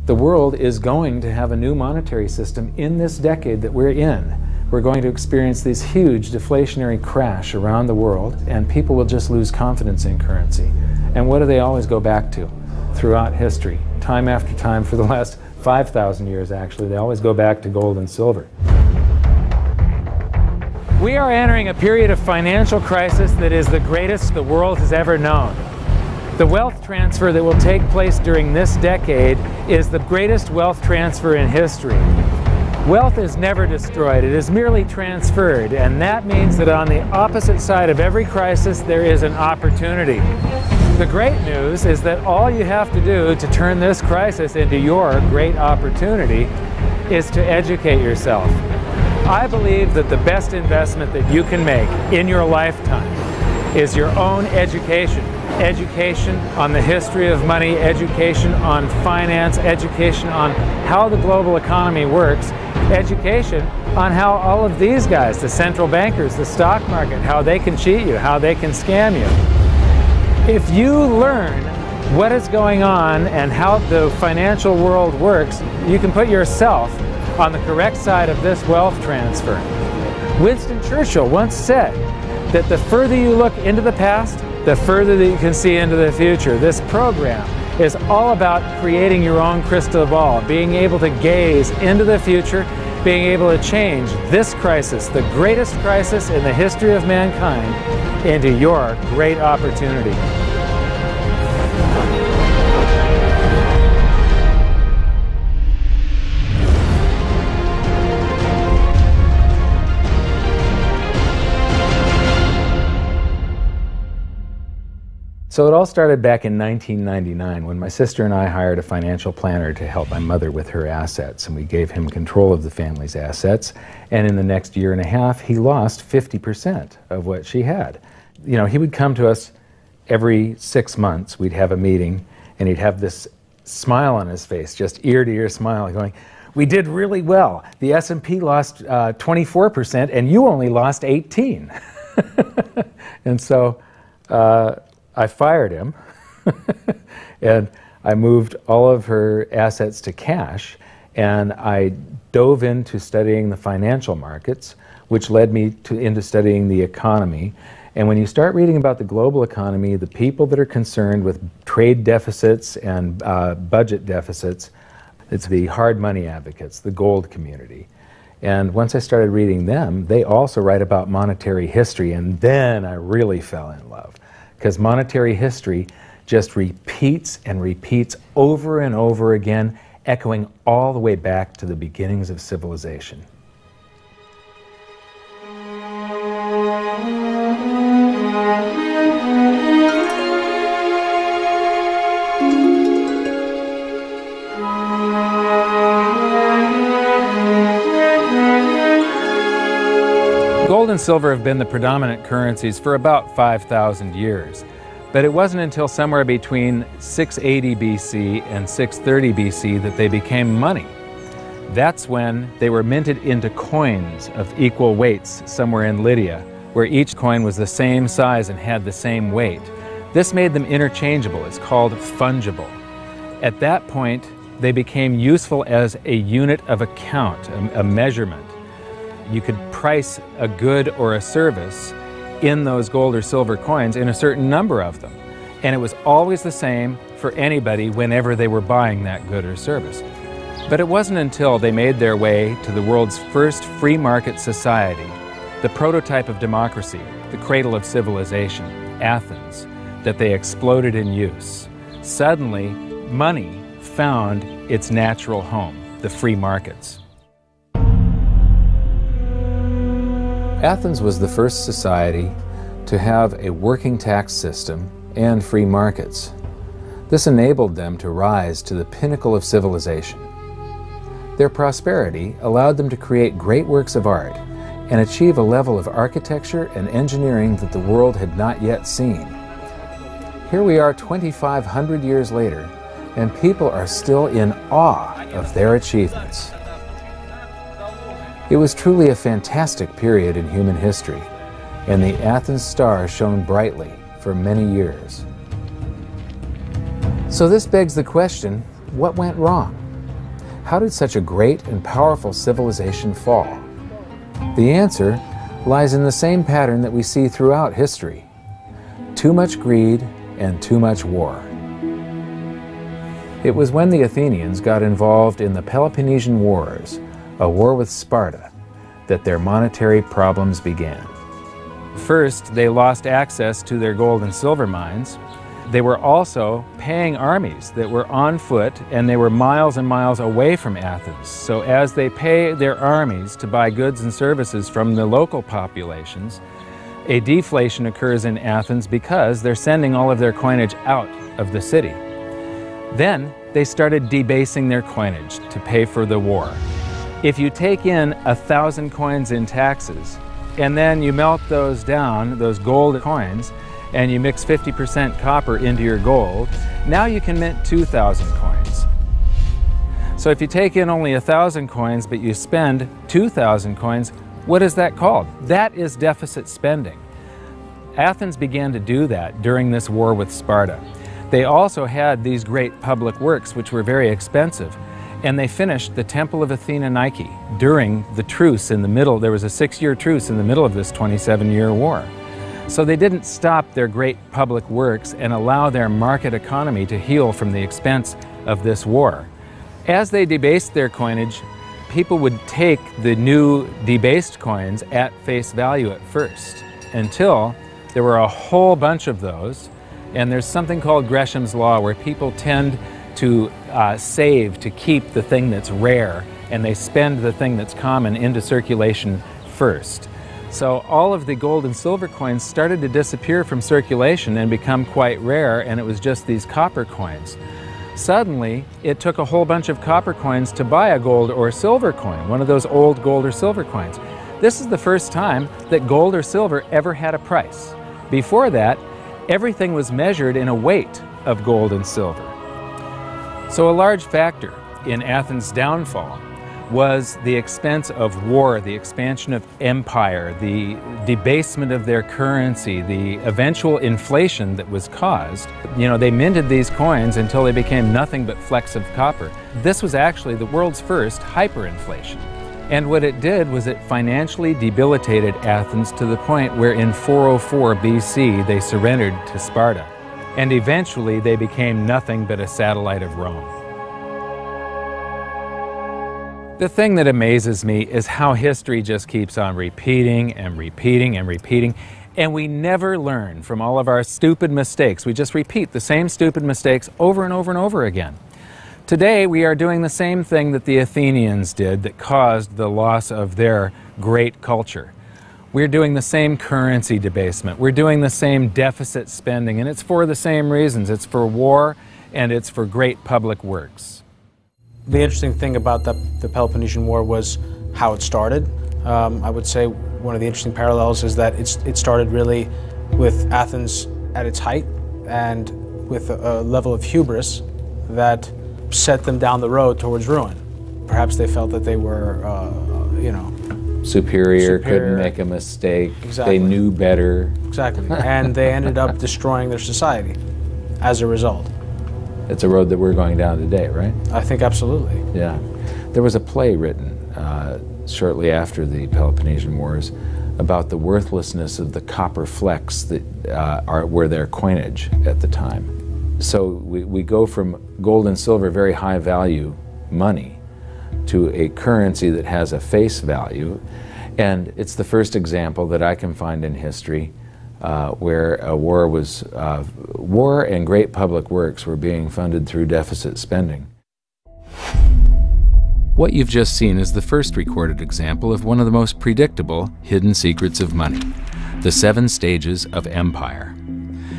The world is going to have a new monetary system in this decade that we're in. We're going to experience this huge deflationary crash around the world, and people will just lose confidence in currency. And what do they always go back to throughout history? Time after time, for the last 5,000 years actually, they always go back to gold and silver. We are entering a period of financial crisis that is the greatest the world has ever known. The wealth transfer that will take place during this decade is the greatest wealth transfer in history. Wealth is never destroyed, it is merely transferred, and that means that on the opposite side of every crisis there is an opportunity. The great news is that all you have to do to turn this crisis into your great opportunity is to educate yourself. I believe that the best investment that you can make in your lifetime is your own education. Education on the history of money, education on finance, education on how the global economy works, education on how all of these guys, the central bankers, the stock market, how they can cheat you, how they can scam you. If you learn what is going on and how the financial world works, you can put yourself on the correct side of this wealth transfer. Winston Churchill once said that the further you look into the past, the further that you can see into the future. This program is all about creating your own crystal ball, being able to gaze into the future, being able to change this crisis, the greatest crisis in the history of mankind, into your great opportunity. So it all started back in 1999 when my sister and I hired a financial planner to help my mother with her assets, and we gave him control of the family's assets, and in the next year and a half he lost 50% of what she had. You know, he would come to us every 6 months, we'd have a meeting, and he'd have this smile on his face, just ear-to-ear smile, going, "We did really well. The S&P lost 24% and you only lost 18." And so I fired him and I moved all of her assets to cash, and I dove into studying the financial markets, which led me into studying the economy. And when you start reading about the global economy, the people that are concerned with trade deficits and budget deficits, it's the hard money advocates, the gold community. And once I started reading them, they also write about monetary history, and then I really fell in love. Because monetary history just repeats and repeats over and over again, echoing all the way back to the beginnings of civilization. Gold and silver have been the predominant currencies for about 5,000 years, but it wasn't until somewhere between 680 BC and 630 BC that they became money. That's when they were minted into coins of equal weights somewhere in Lydia, where each coin was the same size and had the same weight. This made them interchangeable. It's called fungible. At that point, they became useful as a unit of account, a measurement. You could price a good or a service in those gold or silver coins in a certain number of them. And it was always the same for anybody whenever they were buying that good or service. But it wasn't until they made their way to the world's first free market society, the prototype of democracy, the cradle of civilization, Athens, that they exploded in use. Suddenly, money found its natural home, the free markets. Athens was the first society to have a working tax system and free markets. This enabled them to rise to the pinnacle of civilization. Their prosperity allowed them to create great works of art and achieve a level of architecture and engineering that the world had not yet seen. Here we are 2,500 years later, and people are still in awe of their achievements. It was truly a fantastic period in human history, and the Athens star shone brightly for many years. So this begs the question, what went wrong? How did such a great and powerful civilization fall? The answer lies in the same pattern that we see throughout history: too much greed and too much war. It was when the Athenians got involved in the Peloponnesian Wars, a war with Sparta, that their monetary problems began. First, they lost access to their gold and silver mines. They were also paying armies that were on foot, and they were miles and miles away from Athens. So as they pay their armies to buy goods and services from the local populations, a deflation occurs in Athens because they're sending all of their coinage out of the city. Then they started debasing their coinage to pay for the war. If you take in 1,000 coins in taxes, and then you melt those down, those gold coins, and you mix 50% copper into your gold, now you can mint 2,000 coins. So if you take in only 1,000 coins, but you spend 2,000 coins, what is that called? That is deficit spending. Athens began to do that during this war with Sparta. They also had these great public works, which were very expensive, and they finished the Temple of Athena Nike during the truce in the middle. There was a 6-year truce in the middle of this 27-year war. So they didn't stop their great public works and allow their market economy to heal from the expense of this war. As they debased their coinage, people would take the new debased coins at face value at first, until there were a whole bunch of those. And there's something called Gresham's Law, where people tend to save to keep the thing that's rare, and they spend the thing that's common into circulation first. So all of the gold and silver coins started to disappear from circulation and become quite rare, and it was just these copper coins. Suddenly, it took a whole bunch of copper coins to buy a gold or silver coin, one of those old gold or silver coins. This is the first time that gold or silver ever had a price. Before that, everything was measured in a weight of gold and silver. So a large factor in Athens' downfall was the expense of war, the expansion of empire, the debasement of their currency, the eventual inflation that was caused. You know, they minted these coins until they became nothing but flecks of copper. This was actually the world's first hyperinflation. And what it did was it financially debilitated Athens to the point where in 404 BC they surrendered to Sparta. And eventually they became nothing but a satellite of Rome. The thing that amazes me is how history just keeps on repeating and repeating and repeating, and we never learn from all of our stupid mistakes. We just repeat the same stupid mistakes over and over and over again. Today we are doing the same thing that the Athenians did that caused the loss of their great culture. We're doing the same currency debasement. We're doing the same deficit spending, and it's for the same reasons. It's for war, and it's for great public works. The interesting thing about the Peloponnesian War was how it started. I would say one of the interesting parallels is that it started really with Athens at its height and with a level of hubris that set them down the road towards ruin. Perhaps they felt that they were, superior, couldn't make a mistake. Exactly. They knew better. Exactly. And they ended up destroying their society as a result. It's a road that we're going down today, right? I think absolutely. Yeah. There was a play written shortly after the Peloponnesian Wars about the worthlessness of the copper flecks that were their coinage at the time. So we go from gold and silver, very high value money, to a currency that has a face value. And it's the first example that I can find in history where a war and great public works were being funded through deficit spending. What you've just seen is the first recorded example of one of the most predictable hidden secrets of money, the 7 stages of empire.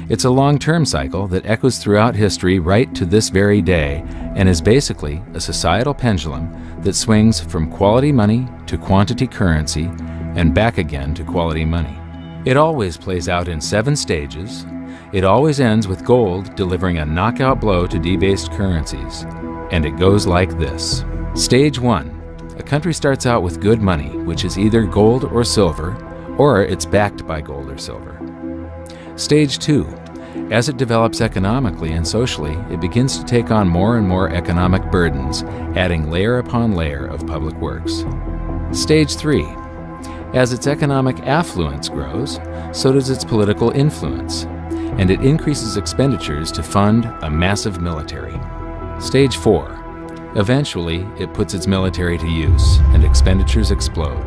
It's a long-term cycle that echoes throughout history right to this very day, and is basically a societal pendulum that swings from quality money to quantity currency and back again to quality money. It always plays out in 7 stages. It always ends with gold delivering a knockout blow to debased currencies. And it goes like this. Stage 1. A country starts out with good money, which is either gold or silver, or it's backed by gold or silver. Stage 2. As it develops economically and socially, it begins to take on more and more economic burdens, adding layer upon layer of public works. Stage 3. As its economic affluence grows, so does its political influence, and it increases expenditures to fund a massive military. Stage 4. Eventually, it puts its military to use, and expenditures explode.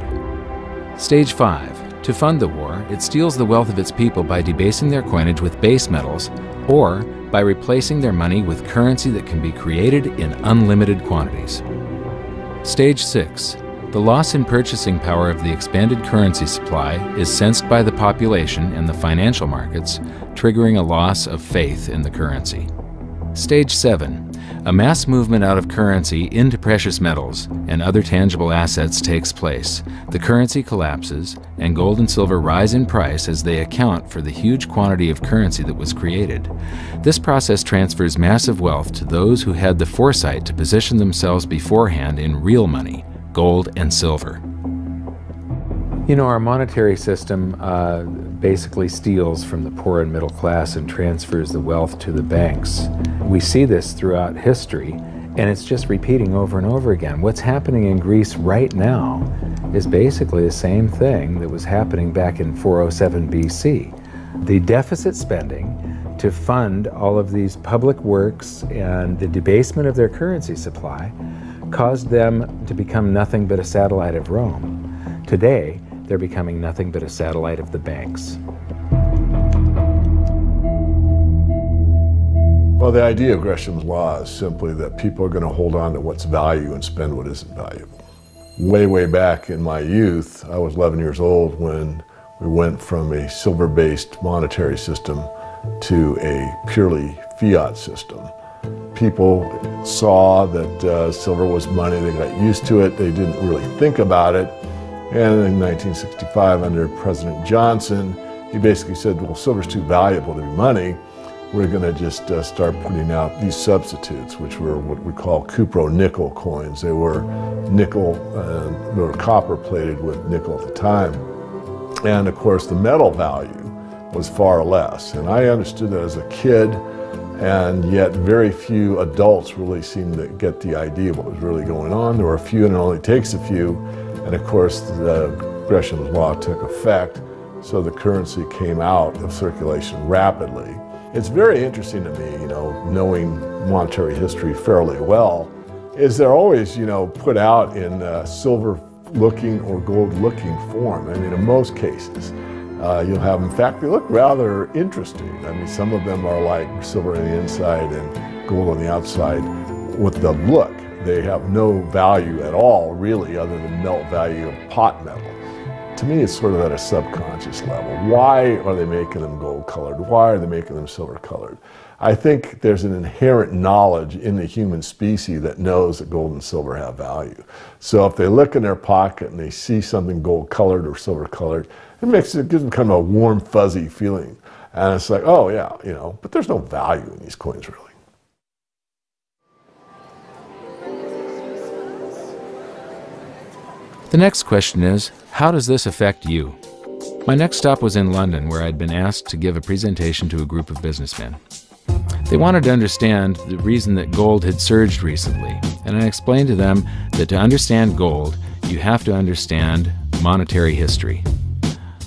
Stage 5. To fund the war, it steals the wealth of its people by debasing their coinage with base metals, or by replacing their money with currency that can be created in unlimited quantities. Stage 6. The loss in purchasing power of the expanded currency supply is sensed by the population and the financial markets, triggering a loss of faith in the currency. Stage 7. A mass movement out of currency into precious metals and other tangible assets takes place. The currency collapses, and gold and silver rise in price as they account for the huge quantity of currency that was created. This process transfers massive wealth to those who had the foresight to position themselves beforehand in real money, gold and silver. You know, our monetary system basically steals from the poor and middle class and transfers the wealth to the banks. We see this throughout history, and it's just repeating over and over again. What's happening in Greece right now is basically the same thing that was happening back in 407 BC. The deficit spending to fund all of these public works and the debasement of their currency supply caused them to become nothing but a satellite of Rome. Today, they're becoming nothing but a satellite of the banks. Well, the idea of Gresham's law is simply that people are going to hold on to what's value and spend what isn't valuable. Way back in my youth, I was 11 years old when we went from a silver-based monetary system to a purely fiat system. People saw that silver was money, they got used to it, they didn't really think about it. And in 1965, under President Johnson, he basically said, well, silver's too valuable to be money. We're going to just start putting out these substitutes, which were what we call cupro-nickel coins. They were nickel, they were copper plated with nickel at the time. And of course, the metal value was far less. And I understood that as a kid, and yet very few adults really seemed to get the idea of what was really going on. There were a few, and it only takes a few. And of course, the Gresham's law took effect, so the currency came out of circulation rapidly. It's very interesting to me, you know, knowing monetary history fairly well, is they're always, you know, put out in silver-looking or gold-looking form. I mean, in most cases, you'll have, in fact, they look rather interesting. I mean, some of them are like silver on the inside and gold on the outside with the look. They have no value at all, really, other than melt value of pot metal. To me, it's sort of at a subconscious level. Why are they making them gold-colored? Why are they making them silver-colored? I think there's an inherent knowledge in the human species that knows that gold and silver have value. So if they look in their pocket and they see something gold-colored or silver-colored, it gives them kind of a warm, fuzzy feeling. And it's like, oh yeah, you know, but there's no value in these coins, really. The next question is, how does this affect you? My next stop was in London, where I'd been asked to give a presentation to a group of businessmen. They wanted to understand the reason that gold had surged recently, and I explained to them that to understand gold, you have to understand monetary history.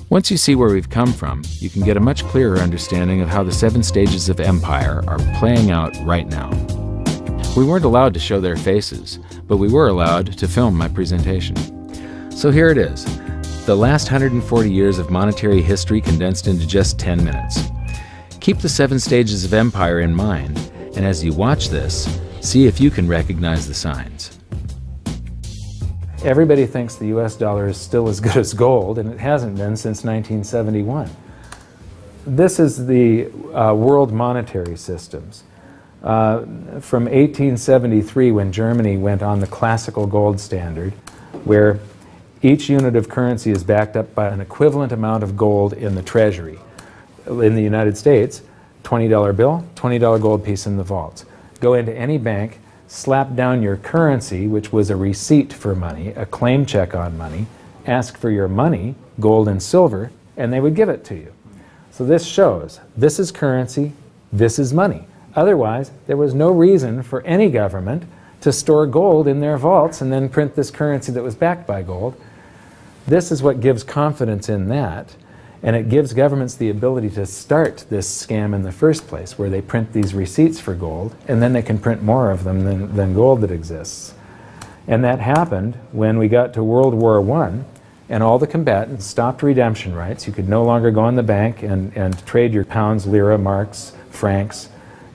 Once you see where we've come from, you can get a much clearer understanding of how the 7 stages of empire are playing out right now. We weren't allowed to show their faces, but we were allowed to film my presentation. So here it is, the last 140 years of monetary history condensed into just 10 minutes. Keep the 7 stages of empire in mind, and as you watch this, see if you can recognize the signs. Everybody thinks the US dollar is still as good as gold, and it hasn't been since 1971. This is the world monetary systems. From 1873, when Germany went on the classical gold standard, where each unit of currency is backed up by an equivalent amount of gold in the treasury. In the United States, $20 bill, $20 gold piece in the vaults. Go into any bank, slap down your currency, which was a receipt for money, a claim check on money, ask for your money, gold and silver, and they would give it to you. So this shows, this is currency, this is money. Otherwise, there was no reason for any government to store gold in their vaults and then print this currency that was backed by gold. This is what gives confidence in that, and it gives governments the ability to start this scam in the first place, where they print these receipts for gold, and then they can print more of them than gold that exists. And that happened when we got to World War I, and all the combatants stopped redemption rights. You could no longer go in the bank and trade your pounds, lira, marks, francs,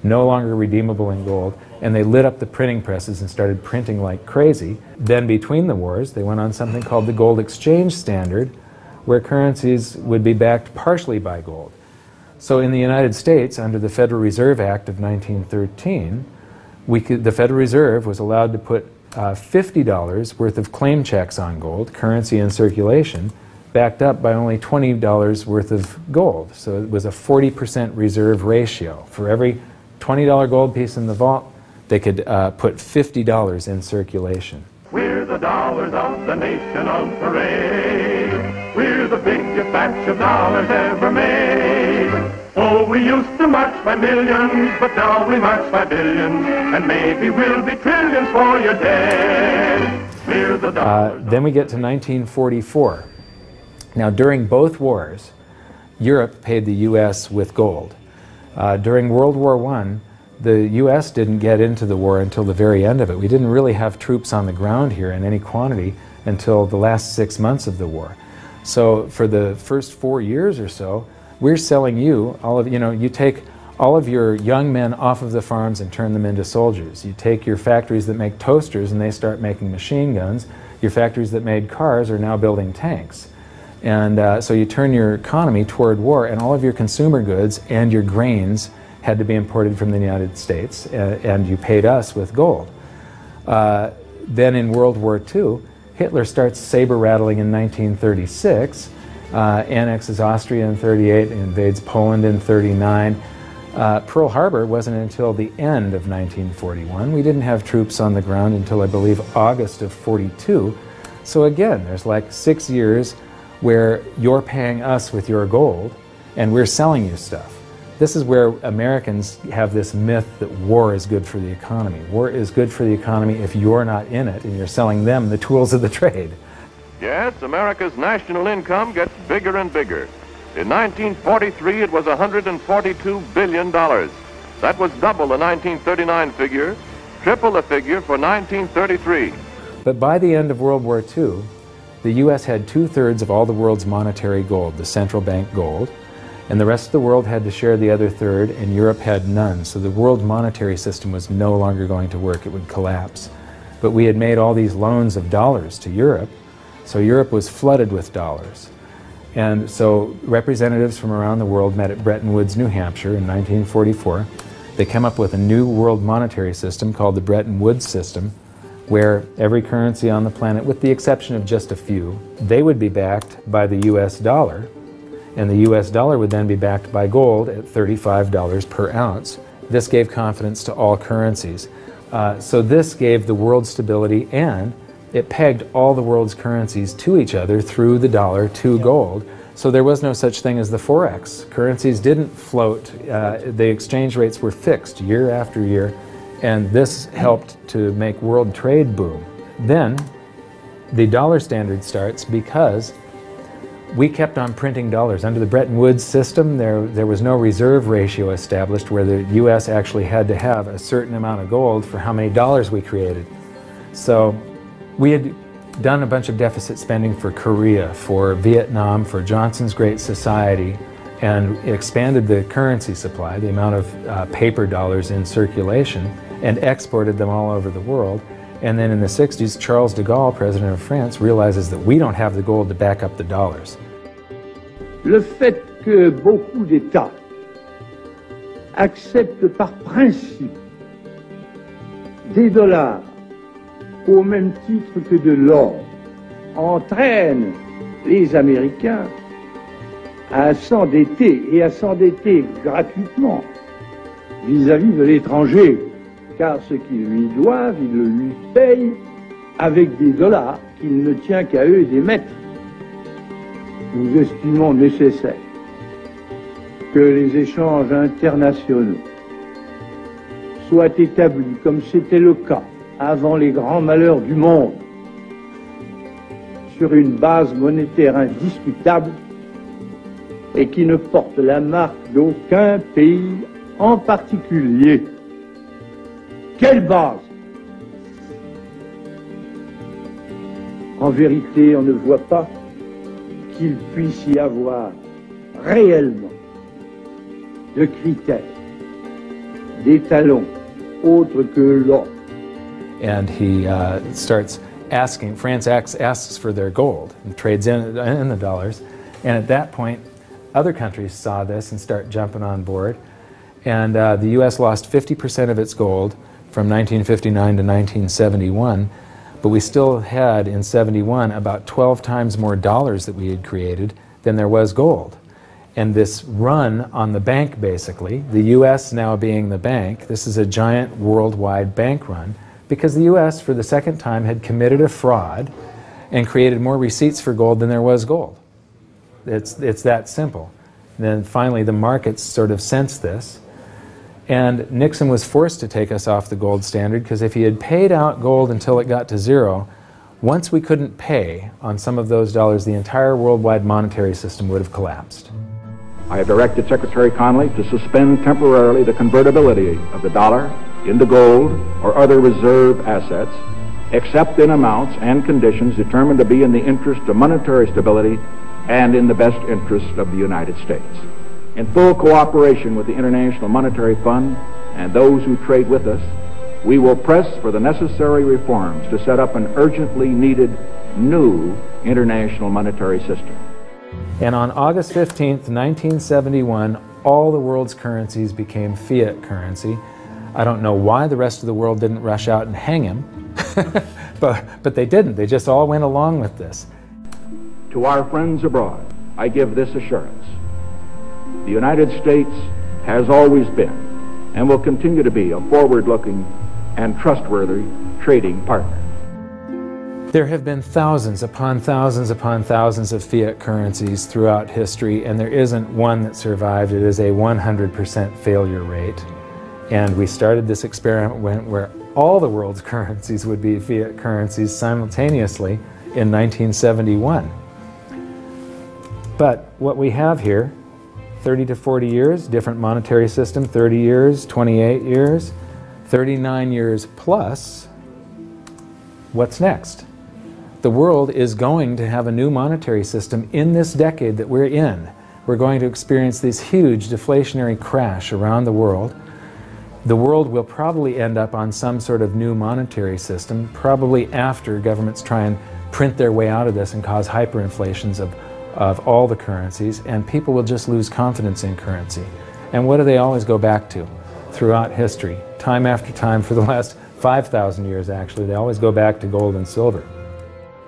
no longer redeemable in gold, and they lit up the printing presses and started printing like crazy. Then between the wars, they went on something called the gold exchange standard, where currencies would be backed partially by gold. So in the United States, under the Federal Reserve Act of 1913, the Federal Reserve was allowed to put $50 worth of claim checks on gold, currency in circulation, backed up by only $20 worth of gold. So it was a 40% reserve ratio. For every $20 gold piece in the vault, they could put $50 in circulation. We're the dollars of the nation on parade. We're the biggest batch of dollars ever made. Oh, we used to march by millions, but now we march by billions, and maybe we'll be trillions for your dead. We're the dollars. Then we get to 1944. Now, during both wars, Europe paid the U.S. with gold. During World War I, the U.S. didn't get into the war until the very end of it. We didn't really have troops on the ground here in any quantity until the last 6 months of the war. So for the first 4 years or so, we're selling you all of, you take all of your young men off of the farms and turn them into soldiers. You take your factories that make toasters and they start making machine guns. Your factories that made cars are now building tanks. And so you turn your economy toward war, and all of your consumer goods and your grains had to be imported from the United States, and you paid us with gold. Then in World War II, Hitler starts saber rattling in 1936, annexes Austria in 38, invades Poland in 39. Pearl Harbor wasn't until the end of 1941. We didn't have troops on the ground until, I believe, August of 42. So again, there's like 6 years where you're paying us with your gold and we're selling you stuff. This is where Americans have this myth that war is good for the economy. War is good for the economy if you're not in it and you're selling them the tools of the trade. Yes, America's national income gets bigger and bigger. In 1943, it was $142 billion. That was double the 1939 figure, triple the figure for 1933. But by the end of World War II, the U.S. had 2/3 of all the world's monetary gold, the central bank gold, and the rest of the world had to share the other third, and Europe had none. So the world monetary system was no longer going to work. It would collapse. But we had made all these loans of dollars to Europe, so Europe was flooded with dollars. And so representatives from around the world met at Bretton Woods, New Hampshire in 1944. They came up with a new world monetary system called the Bretton Woods system, where every currency on the planet, with the exception of just a few, they would be backed by the U.S. dollar, and the U.S. dollar would then be backed by gold at $35 per ounce. This gave confidence to all currencies. So this gave the world stability, and it pegged all the world's currencies to each other through the dollar to gold. So there was no such thing as the Forex. Currencies didn't float. The exchange rates were fixed year after year, and this helped to make world trade boom. Then the dollar standard starts because we kept on printing dollars. Under the Bretton Woods system, there was no reserve ratio established where the U.S. actually had to have a certain amount of gold for how many dollars we created. So we had done a bunch of deficit spending for Korea, for Vietnam, for Johnson's Great Society, and expanded the currency supply, the amount of paper dollars in circulation, and exported them all over the world. And then in the 60s, Charles de Gaulle, president of France, realizes that we don't have the gold to back up the dollars. Le fait que beaucoup d'États acceptent par principe des dollars au même titre que de l'or entraîne les Américains à s'endetter, et à s'endetter gratuitement vis-à-vis de l'étranger, car ce qu'ils lui doivent, ils le lui payent avec des dollars qu'il ne tient qu'à eux d'émettre. Nous estimons nécessaire que les échanges internationaux soient établis comme c'était le cas avant les grands malheurs du monde, sur une base monétaire indiscutable et qui ne porte la marque d'aucun pays en particulier. Quelle base? En vérité, on ne voit pas qu'il puisse y avoir réellement de critères, d'étalons autres que l'or. And he starts asking, France asks for their gold and trades in the dollars. And at that point, other countries saw this and start jumping on board. And the U.S. lost 50% of its gold from 1959 to 1971. But we still had, in 71, about 12 times more dollars that we had created than there was gold. And this run on the bank, basically, the U.S. now being the bank, this is a giant worldwide bank run, because the U.S., for the second time, had committed a fraud and created more receipts for gold than there was gold. It's that simple. And then finally, the markets sort of sensed this. And Nixon was forced to take us off the gold standard, because if he had paid out gold until it got to zero, once we couldn't pay on some of those dollars, the entire worldwide monetary system would have collapsed. I have directed Secretary Connally to suspend temporarily the convertibility of the dollar into gold or other reserve assets, except in amounts and conditions determined to be in the interest of monetary stability and in the best interest of the United States. In full cooperation with the International Monetary Fund and those who trade with us, we will press for the necessary reforms to set up an urgently needed new international monetary system. And on August 15th, 1971, all the world's currencies became fiat currency. I don't know why the rest of the world didn't rush out and hang him, but they didn't. They just all went along with this. To our friends abroad, I give this assurance. The United States has always been and will continue to be a forward-looking and trustworthy trading partner. There have been thousands upon thousands upon thousands of fiat currencies throughout history, and there isn't one that survived. It is a 100% failure rate. And we started this experiment where all the world's currencies would be fiat currencies simultaneously in 1971. But what we have here, 30 to 40 years, different monetary system, 30 years, 28 years, 39 years plus, what's next? The world is going to have a new monetary system in this decade that we're in. We're going to experience this huge deflationary crash around the world. The world will probably end up on some sort of new monetary system, probably after governments try and print their way out of this and cause hyperinflations of all the currencies, and people will just lose confidence in currency. And what do they always go back to throughout history? Time after time, for the last 5,000 years actually, they always go back to gold and silver.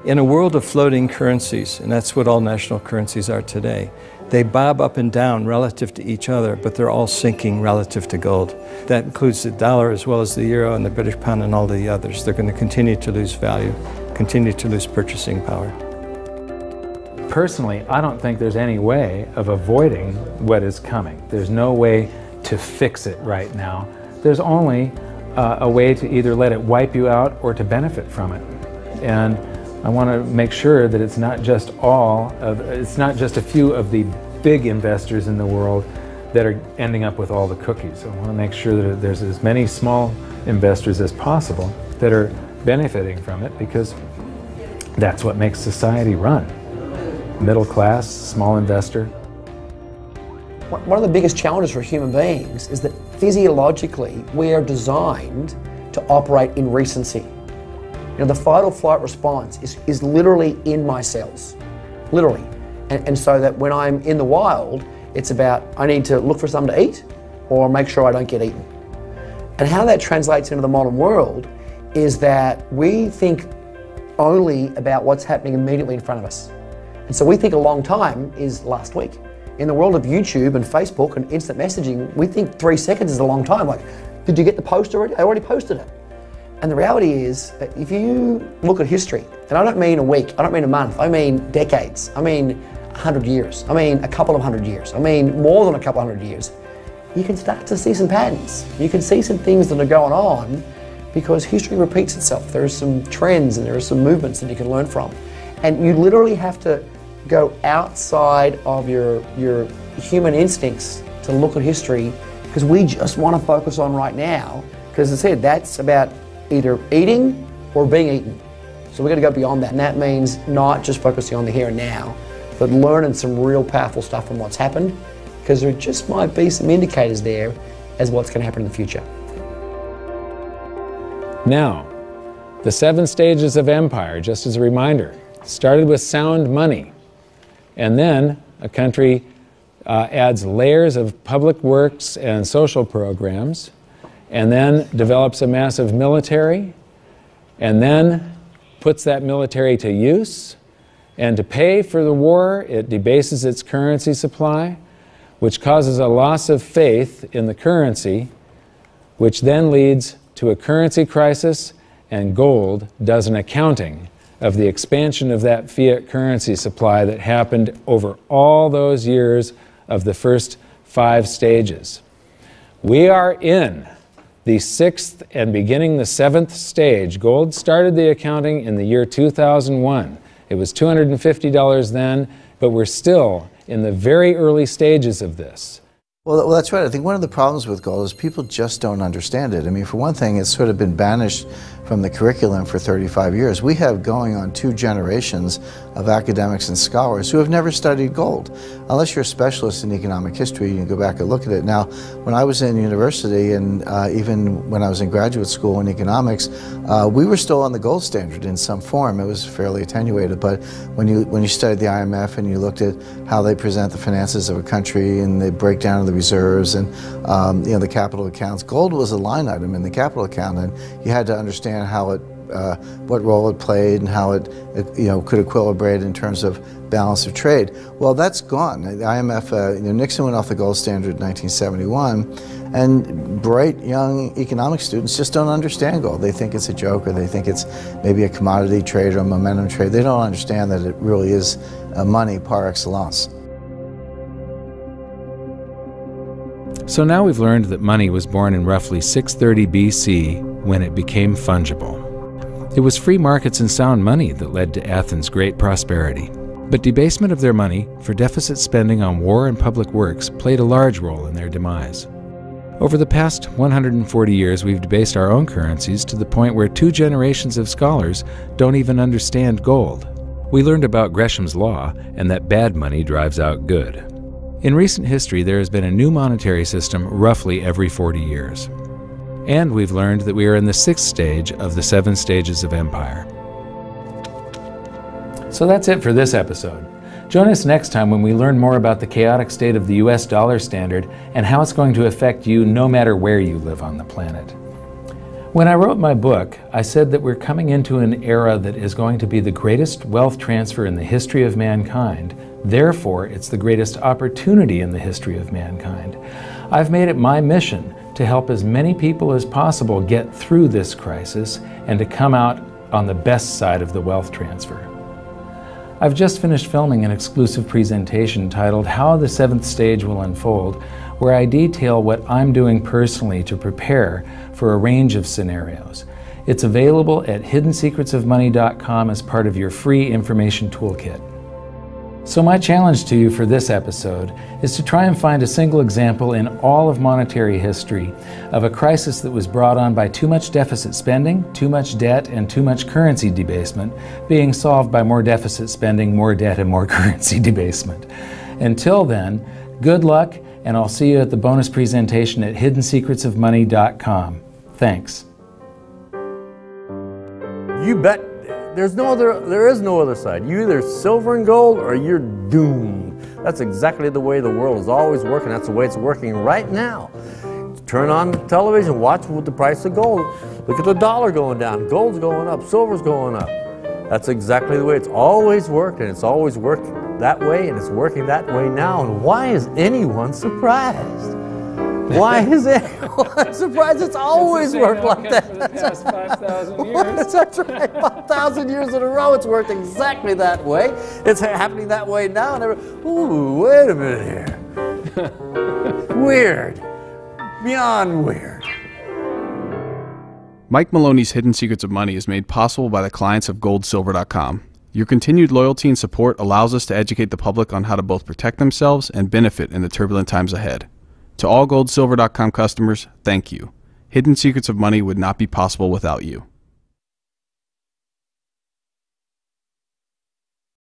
In a world of floating currencies, and that's what all national currencies are today, they bob up and down relative to each other, but they're all sinking relative to gold. That includes the dollar as well as the euro and the British pound and all the others. They're going to continue to lose value, continue to lose purchasing power. Personally, I don't think there's any way of avoiding what is coming. There's no way to fix it right now. There's only a way to either let it wipe you out or to benefit from it. And I want to make sure that it's not just a few of the big investors in the world that are ending up with all the cookies. I want to make sure that there's as many small investors as possible that are benefiting from it, because that's what makes society run. Middle class, small investor. One of the biggest challenges for human beings is that physiologically we are designed to operate in recency. You know, the fight or flight response is literally in my cells, literally. And so that when I'm in the wild, it's about I need to look for something to eat or make sure I don't get eaten. And how that translates into the modern world is that we think only about what's happening immediately in front of us. And so we think a long time is last week. In the world of YouTube and Facebook and instant messaging, we think 3 seconds is a long time. Like, did you get the post already? I already posted it. And the reality is, if you look at history, and I don't mean a week, I don't mean a month, I mean decades, I mean 100 years, I mean a couple of 100 years, I mean more than a couple of 100 years, you can start to see some patterns. You can see some things that are going on because history repeats itself. There are some trends and there are some movements that you can learn from. And you literally have to go outside of your human instincts to look at history, because we just want to focus on right now, because as I said, that's about either eating or being eaten. So we're going to go beyond that, and that means not just focusing on the here and now, but learning some real powerful stuff from what's happened, because there just might be some indicators there as what's going to happen in the future. Now, the 7 stages of empire, just as a reminder, started with sound money, and then a country adds layers of public works and social programs, and then develops a massive military, and then puts that military to use, and to pay for the war, it debases its currency supply, which causes a loss of faith in the currency, which then leads to a currency crisis, and gold does an accounting of the expansion of that fiat currency supply that happened over all those years of the first 5 stages. We are in the 6th and beginning the 7th stage. Gold started the accounting in the year 2001. It was $250 then, but we're still in the very early stages of this. Well, that's right. I think one of the problems with gold is people just don't understand it. I mean, for one thing, it's sort of been banished from the curriculum for 35 years. We have going on 2 generations of academics and scholars who have never studied gold. Unless you're a specialist in economic history, you can go back and look at it. Now, when I was in university and even when I was in graduate school in economics, we were still on the gold standard in some form. It was fairly attenuated, but when you studied the IMF and you looked at how they present the finances of a country and the breakdown of the reserves and you know, the capital accounts, gold was a line item in the capital account, and you had to understand how it, what role it played and how it you know, could equilibrate in terms of balance of trade. Well, that's gone. The IMF, you know, Nixon went off the gold standard in 1971, and bright young economic students just don't understand gold. They think it's a joke, or they think it's maybe a commodity trade or a momentum trade. They don't understand that it really is money par excellence. So now we've learned that money was born in roughly 630 BC when it became fungible. It was free markets and sound money that led to Athens' great prosperity. But debasement of their money for deficit spending on war and public works played a large role in their demise. Over the past 140 years, we've debased our own currencies to the point where 2 generations of scholars don't even understand gold. We learned about Gresham's law and that bad money drives out good. In recent history, there has been a new monetary system roughly every 40 years. And we've learned that we are in the 6th stage of the 7 stages of empire. So that's it for this episode. Join us next time when we learn more about the chaotic state of the US dollar standard and how it's going to affect you no matter where you live on the planet. When I wrote my book, I said that we're coming into an era that is going to be the greatest wealth transfer in the history of mankind. Therefore, it's the greatest opportunity in the history of mankind. I've made it my mission to help as many people as possible get through this crisis and to come out on the best side of the wealth transfer. I've just finished filming an exclusive presentation titled How the 7th Stage Will Unfold, where I detail what I'm doing personally to prepare for a range of scenarios. It's available at hiddensecretsofmoney.com as part of your free information toolkit. So my challenge to you for this episode is to try and find a single example in all of monetary history of a crisis that was brought on by too much deficit spending, too much debt, and too much currency debasement being solved by more deficit spending, more debt, and more currency debasement. Until then, good luck, and I'll see you at the bonus presentation at hiddensecretsofmoney.com. Thanks. You bet. There is no other side. You either silver and gold or you're doomed. That's exactly the way the world is always working. That's the way it's working right now. Turn on the television, watch with the price of gold. Look at the dollar going down, gold's going up, silver's going up. That's exactly the way it's always worked, and it's always worked that way, and it's working that way now. And why is anyone surprised? Why is anyone surprised? It's always worked like that. 5,000 years. That's right, 5,000 years in a row, it's worked exactly that way. It's happening that way now, and ooh, wait a minute here. Weird. Beyond weird. Mike Maloney's Hidden Secrets of Money is made possible by the clients of goldsilver.com. Your continued loyalty and support allows us to educate the public on how to both protect themselves and benefit in the turbulent times ahead. To all goldsilver.com customers, thank you. Hidden Secrets of Money would not be possible without you.